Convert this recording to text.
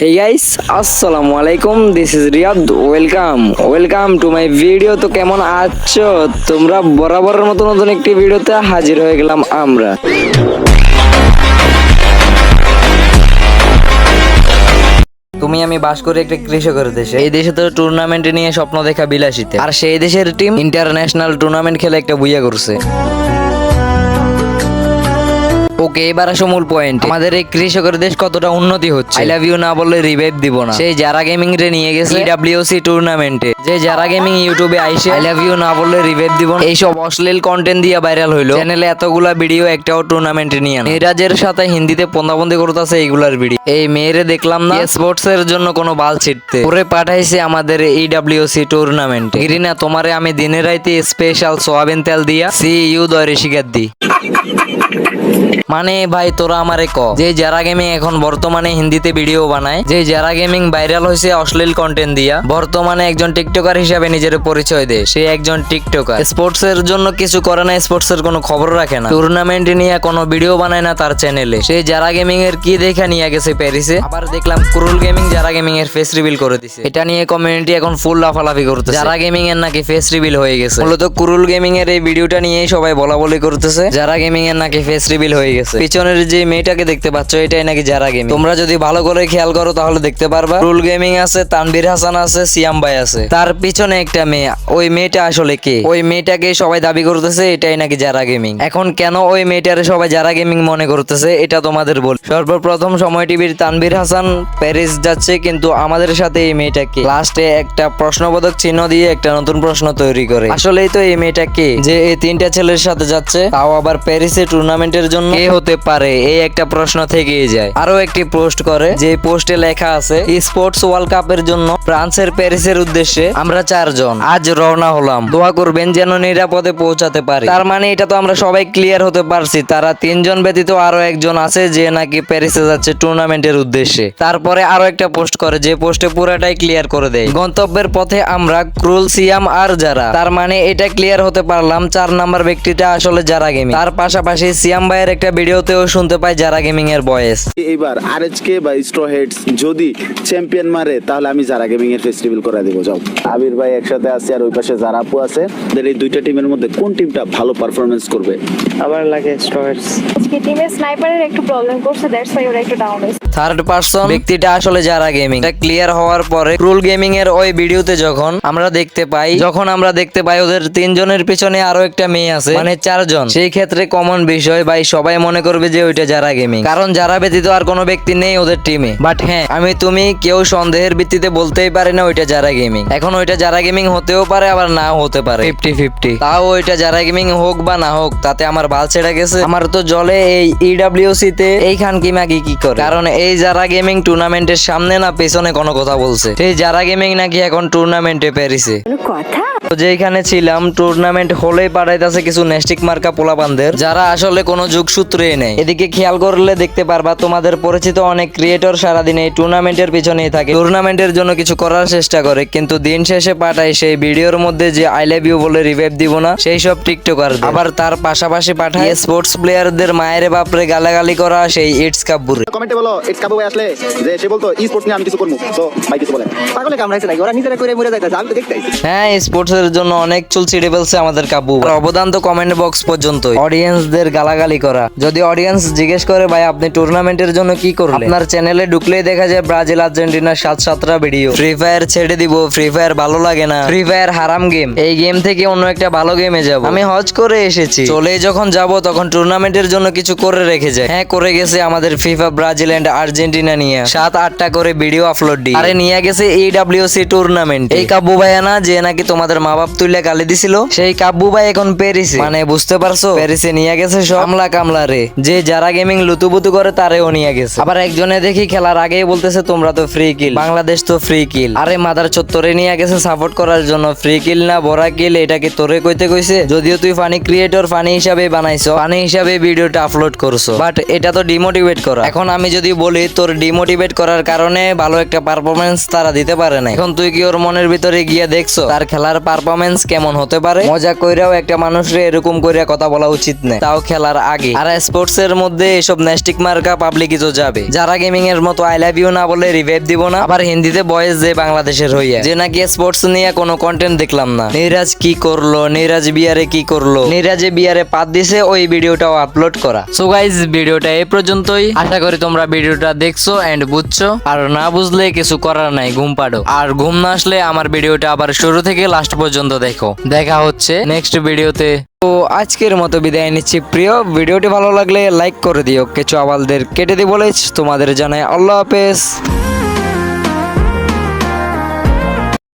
Hey guys, আসসালামু আলাইকুম, this is Riyad. Welcome to my video. তো কেমন আছো তোমরা? বরাবরের মতো নতুন একটি ভিডিওতে হাজির হয়ে গেলাম আমরা। আমি বাস করি একটা কৃষকের দেশে। এই দেশে তো টুর্নামেন্টে নিয়ে স্বপ্ন দেখা বিলাসিতে, আর সেই দেশের টিম ইন্টারন্যাশনাল টুর্নামেন্ট খেলে একটা বুইয়া করছে। ওকে, এবার আসো মূল পয়েন্ট। আমাদের এই কৃষকের দেশ কতটা উন্নতি হচ্ছে। আই লাভ ইউ না বললে রিভাইভ দিব না। সেই যারা গেমিং রে নিয়ে গেছে ডাব্লিউসি টুর্নামেন্টে, যে যারা গেমিং ইউটিউবে আইসে আই লাভ ইউ না বললে রিভাইভ দিব না এইসব অশ্লীল কন্টেন্ট দিয়ে ভাইরাল হইলো। চ্যানেলে এতগুলা ভিডিও একটাও টুর্নামেন্টে নিয়ে না। মিরাজের সাথে হিন্দিতে পন্দাবন্দি করতেছে এইগুলার ভিডিও। এই মেয়েরে দেখলাম না স্পোর্টস এর জন্য কোনো বাল ছিটতে, ওরে পাঠাইছে আমাদের ডাব্লিউসি টুর্নামেন্টে। গিরিনা তোমারে আমি দিনের রাইতে স্পেশাল সোয়াবিন তেল দিয়া সি ইউ দরে শিকার দি। মানে ভাই তোরা আমারে ক, যে যারা গেমিং এখন বর্তমানে হিন্দিতে ভিডিও বানায়, যে যারা গেমিং ভাইরাল হয়েছে অশ্লীল কন্টেন্ট দিয়া, বর্তমানে একজন টিকটকার হিসাবে নিজের পরিচয় দেয়, সে একজন টিকটকার। স্পোর্টস এর জন্য কিছু করে না, স্পোর্টস এর কোনো খবর রাখে না, টুর্নামেন্ট নিয়ে কোনো ভিডিও বানায় না তার চ্যানেলে। সে যারা গেমিং এর কি দেখা নিয়ে গেছে প্যারিসে। আবার দেখলাম কুরুল গেমিং যারা গেমিং এর ফেস রিভিল করে দিছে। এটা নিয়ে কমিউনিটি এখন ফুল লাফালাফি করতেছে, যারা গেমিং এর নাকি ফেস রিভিল হয়ে গেছে। মূলত কুরুল গেমিং এর এই ভিডিওটা নিয়েই সবাই বলা বলি করতেছে, যারা গেমিং এর নাকি ফেস রিভিল হয়ে গেছে। পিছনের যে মেয়েটাকে দেখতে পাচ্ছ এটাই নাকি যারা গেমিং। তোমরা যদি ভালো করে খেয়াল করো তাহলে দেখতে পারবা রুল গেমিং আছে, তানভীর হাসান আছে, সিয়াম ভাই আছে, তার পিছনে একটা মেয়ে। ওই মেয়েটা আসলে কে? ওই মেয়েটাকে সবাই দাবি করতেছে এটাই নাকি যারা গেমিং। এখন কেন ওই মেয়েটারে সবাই যারা গেমিং মনে করতেছে এটা তোমাদের বল। সর্বপ্রথম সময় টিভির তানভীর হাসান প্যারিস যাচ্ছে, কিন্তু আমাদের সাথে এই মেয়েটাকে লাস্টে একটা প্রশ্নবোধক চিহ্ন দিয়ে একটা নতুন প্রশ্ন তৈরি করে। আসলেই তো এই মেয়েটা কে, যে এই তিনটা ছেলের সাথে যাচ্ছে, তাও আবার প্যারিসে টুর্নামেন্টের জন্য? কে হতে পারে? এই একটা প্রশ্ন থেকেই যায়। আরো একটি পোস্ট করে, যে পোস্টে লেখা আছে স্পোর্টস ওয়ার্ল্ড কাপের জন্য ফ্রান্সের প্যারিসের উদ্দেশ্যে আমরা 4 জন আজ রওনা হলাম, দোয়া করবেন যেন নিরাপদে পৌঁছাতে পারি। তার মানে এটা তো আমরা সবাই ক্লিয়ার হতে পারছি, তারা 3 জন ব্যতীত আরো একজন আছে যে নাকি প্যারিসে যাচ্ছে টুর্নামেন্টের উদ্দেশ্যে। তারপরে আরো একটা পোস্ট করে, যে পোস্টে পুরাটাই ক্লিয়ার করে দেয়, গন্তব্যের পথে আমরা ক্রুল, সিয়াম আর যারা। তার মানে এটা ক্লিয়ার হতে পারলাম 4 নাম্বার ব্যক্তিটা আসলে যারা গেমিং। তার পাশাপাশি সিয়াম ভাইয়ের একটা ভিডিওতেও শুনতে পাই যারা গেমিং এর ভয়েস। এবার আরএচকে বা স্ট্র হেডস যদি চ্যাম্পিয়ন মারে তাহলে আমি যারা গেমিং এর ফেস্টিভ্যাল করে দেবো। যাও আবির ভাই একসাথে আছে, আর ওই পাশে যারা আপু আছে। এই দুইটা টিমের মধ্যে কোন টিমটা ভালো পারফরমেন্স করবে? আমার লাগে স্ট্রয়েডস। আজকে টিমের স্নাইপারের একটু প্রবলেম করছে, দ্যাটস ওয়াই ওরা একটু ডাউন হয়েছে। থার্ড পারসন ব্যক্তিটা আসলে যারা গেমিং। এটা ক্লিয়ার হওয়ার পরে ক্রুল গেমিং এর ওই ভিডিওতে যখন আমরা দেখতে পাই ওদের 3 জনের পিছনে আরো একটা মেয়ে আছে, মানে 4 জন। সেই ক্ষেত্রে কমন বিষয় ভাই, সবাই মনে করবে যে ওইটা যারা গেমিং, কারণ যারা ব্যতীত আর কোনো ব্যক্তি নেই ওদের টিমে। বাট হ্যাঁ, তুমি কেউ সন্দেহের ভিত্তিতে বলতেই পারে না ওইটা যারা গেমিং। এখন ওইটা যারা গেমিং হতেও পারে আবার নাও হতে পারে, 50-50। তাও ওইটা যারা গেমিং হোক বা না হোক তাতে আমার বাল ছেড়ে গেছে। আমার তো জলে এই ইডব্লিউসি তে এই খান কি মাগি কি করে, কারণ এই যারা গেমিং টুর্নামেন্টের সামনে না পেছনে কোনো কথা বলছে। সেই যারা গেমিং নাকি এখন টুর্নামেন্টে প্যারিসে। যেখানে ছিলাম টুর্নামেন্ট হলেই পাঠাইতেছে কিছু নেস্টিক মার্কা পোলাপানদের, যারা আসলে কোনো যুগসূত্রেই নেই। এদিকে খেয়াল করলে দেখতে পারবা তোমাদের পরিচিত অনেক ক্রিয়েটর সারাদিন এই টুর্নামেন্টের পিছনেই থাকে, টুর্নামেন্টের জন্য কিছু করার চেষ্টা করে, কিন্তু দিন শেষে পাঠায় সেই ভিডিওর মধ্যে যে আই লাভ ইউ বলে রিভাইভ দিব না সেই সব টিকটকার। আবার তার পাশাপাশি পাঠায় স্পোর্টস প্লেয়ারদের মায়ের বাপরে গালাগালি করা সেই ইটস কাব্বুরে। কমেন্টে বলো ইটস কাবু ভাই আসলে যে সে বলতো ই স্পোর্টস নিয়ে আমি কিছু করব, তো ভাই কিছু বলেন। পাগলে কামড়াইছে নাকি? ওরা নিজেরা করে মরে যাইতাছে, আমি তো দেখতেছি। হ্যাঁ, স্পোর্টস এর জন্য অনেক চুল ছিঁড়ে ফেলছে আমাদের কাব্বু। আর অবদান তো কমেন্ট বক্স পর্যন্ত, অডিয়েন্সদের গালাগালি করা। যদি অডিয়েন্স জিজ্ঞেস করে ভাই আপনি টুর্নামেন্টের জন্য কি করলেন, আপনার চ্যানেলে ঢুকলেই দেখা যায় ব্রাজিল আর্জেন্টিনার 7-7টা ভিডিও। ফ্রি ফায়ার ছেড়ে দিব, ফ্রি ফায়ার ভালো লাগে না, ফ্রি ফায়ার হারাম গেম, এই গেম থেকে অন্য একটা ভালো গেমে যাব। আমি হজ করে এসেছি, চলে যখন যাব তখন টুর্নামেন্টের জন্য কিছু করে রেখে যায়। হ্যাঁ, করে গেছে আমাদের ফিফা ব্রাজিল এন্ড আর্জেন্টিনা নিয়ে 7-8টা করে ভিডিও আপলোড দিয়ে। আরে নিয়ে গেছে ডাব্লিউসি টুর্নামেন্ট। এই কাব্বু ভাই না যে নাকি তোমাদের মা বাপ তুলে গালি দিছিল, সেই কাব্বু ভাই এখন প্যারিসে। মানে বুঝতে পারছো, প্যারিসে নিয়ে গেছে সব আমলা কামলা রে, যে যারা গেমিং লুতুপুতু করে তারেও নিয়ে গেছে। আবার একজনে দেখি খেলার আগেই বলতেছে তোমরা তো ফ্রি কিল, বাংলাদেশ তো ফ্রি কিল। আরে মাদার চত্বরে নিয়ে গেছে সাপোর্ট করার জন্য, ফ্রি কিল না বড়া কিল এটা কি তোরে কইতে কইছে? যদিও তুই ফানি ক্রিয়েটর, ফানি হিসাবে বানাইছো, ফানি হিসাবে ভিডিওটা আপলোড করছো, বাট এটা তো ডিমোটিভেট করা। এখন আমি যদি বলি তোর ডিমোটিভেট করার কারণে ভালো একটা পারফরমেন্স তারা দিতে পারে না, এখন তুই কি ওর মনের ভিতরে গিয়ে দেখছো তার খেলার পারফরমেন্স কেমন হতে পারে। মজা কইরাও একটা মানুষের এরকম কইরা কথা বলা উচিত না, তাও খেলার আগে। আর স্পোর্টস এর মধ্যে এসব নেস্টিক মার্কা পাবলিকই তো যাবে। যারা গেমিং এর মতো আই লাভ ইউ না বলে রিভাইভ দিব না। আবার হিন্দিতে বয়েস যে বাংলাদেশের হইয়া যে নাকি স্পোর্টস নিয়ে কোনো কন্টেন্ট দেখলাম না। নিরাজ কি করলো, নিরাজ বিয়ারে কি করলো, নিরাজে বিয়ারে পাত দিছে, ওই ভিডিওটাও আপলোড করা। সো গাইজ ভিডিওটা এই পর্যন্তই। আশা করি তোমরা ভিডিওটা দেখছো এন্ড বুঝছো। আর না বুঝলে কিছু করার নাই, ঘুম পাড়ো। আর ঘুম না আসলে আমার ভিডিওটা আবার শুরু থেকে লাস্ট পর্যন্ত দেখো। দেখা হচ্ছে নেক্সট ভিডিওতে। তো আজকের মতো বিদায় নিচ্ছি প্রিয়। ভিডিওটি ভালো লাগলে লাইক করে দিও। কিছু আবালদের কেটে দিয়ে বলেছ তোমাদের জানাই আল্লাহ হাফেজ।